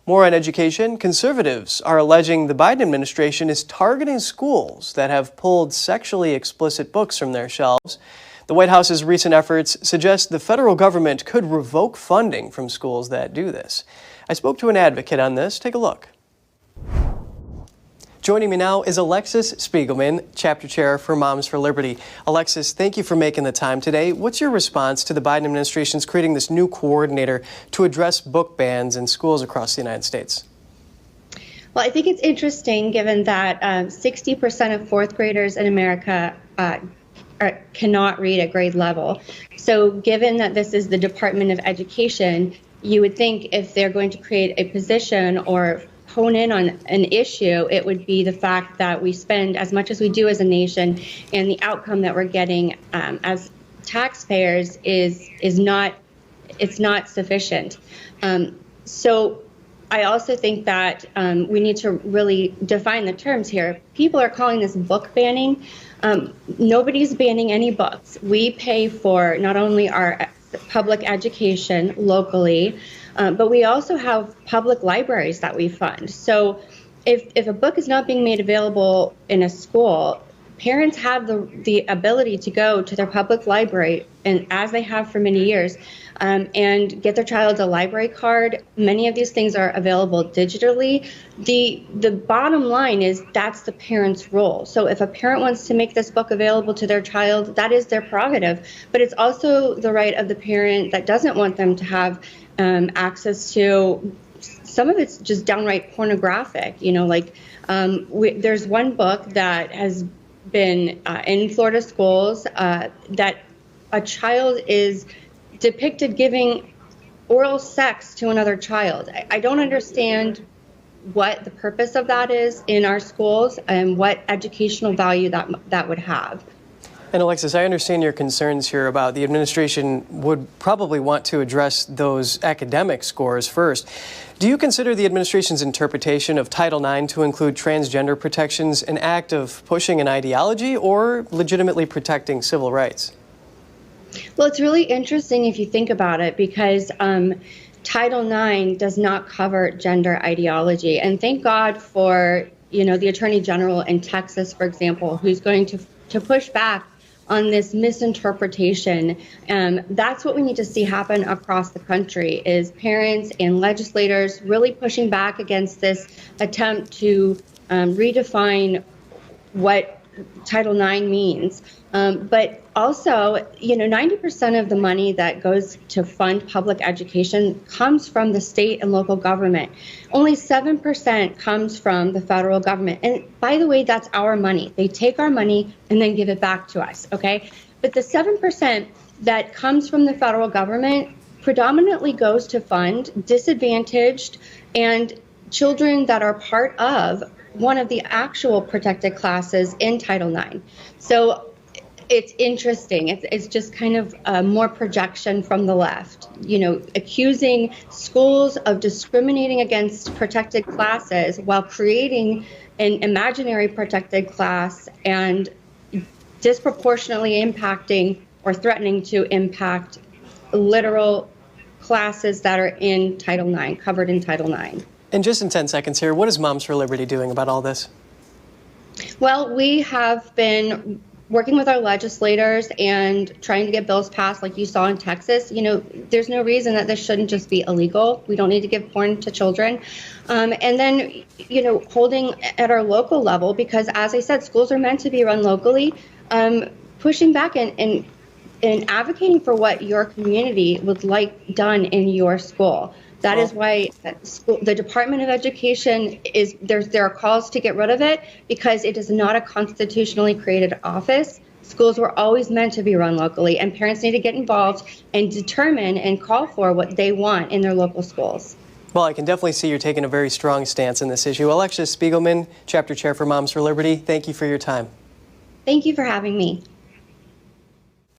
More on education. Conservatives are alleging the Biden administration is targeting schools that have pulled sexually explicit books from their shelves. The White House's recent efforts suggest the federal government could revoke funding from schools that do this. I spoke to an advocate on this. Take a look. Joining me now is Alexis Spiegelman, Chapter Chair for Moms for Liberty. Alexis, thank you for making the time today. What's your response to the Biden administration's creating this new coordinator to address book bans in schools across the United States? Well, I think it's interesting given that 60% of fourth graders in America cannot read at grade level. So given that this is the Department of Education, you would think if they're going to create a position or hone in on an issue, it would be the fact that we spend as much as we do as a nation, and the outcome that we're getting as taxpayers is not sufficient. So I also think that we need to really define the terms here. People are calling this book banning. Nobody's banning any books. We pay for not only our public education locally, but we also have public libraries that we fund. So if a book is not being made available in a school, parents have the ability to go to their public library, and as they have for many years, and get their child a library card. Many of these things are available digitally. The bottom line is that's the parent's role. So if a parent wants to make this book available to their child, that is their prerogative. But it's also the right of the parent that doesn't want them to have access to. Some of it's just downright pornographic. There's one book that has been in Florida schools that a child is depicted giving oral sex to another child. I don't understand what the purpose of that is in our schools and what educational value that would have. And Alexis, I understand your concerns here about the administration would probably want to address those academic scores first. Do you consider the administration's interpretation of Title IX to include transgender protections an act of pushing an ideology or legitimately protecting civil rights? Well, it's really interesting if you think about it, because Title IX does not cover gender ideology. And thank God for, the Attorney General in Texas, for example, who's going to push back on this misinterpretation. That's what we need to see happen across the country, is parents and legislators really pushing back against this attempt to redefine what Title IX means. But also, 90% of the money that goes to fund public education comes from the state and local government. Only 7% comes from the federal government. And by the way, that's our money. They take our money and then give it back to us, okay? But the 7% that comes from the federal government predominantly goes to fund disadvantaged and children that are part of one of the actual protected classes in Title IX. So it's interesting. It's just kind of more projection from the left, accusing schools of discriminating against protected classes while creating an imaginary protected class and disproportionately impacting or threatening to impact literal classes that are in Title IX, covered in Title IX. And just in 10 seconds here, what is Moms for Liberty doing about all this? Well, we have been working with our legislators and trying to get bills passed like you saw in Texas. There's no reason that this shouldn't just be illegal. We don't need to give porn to children. And then, holding at our local level, because as I said, schools are meant to be run locally, pushing back and advocating for what your community would like done in your school. That is why the Department of Education there are calls to get rid of it, because it is not a constitutionally created office. Schools were always meant to be run locally, and parents need to get involved and determine and call for what they want in their local schools. Well, I can definitely see you're taking a very strong stance in this issue. Alexis Spiegelman, Chapter Chair for Moms for Liberty, thank you for your time. Thank you for having me.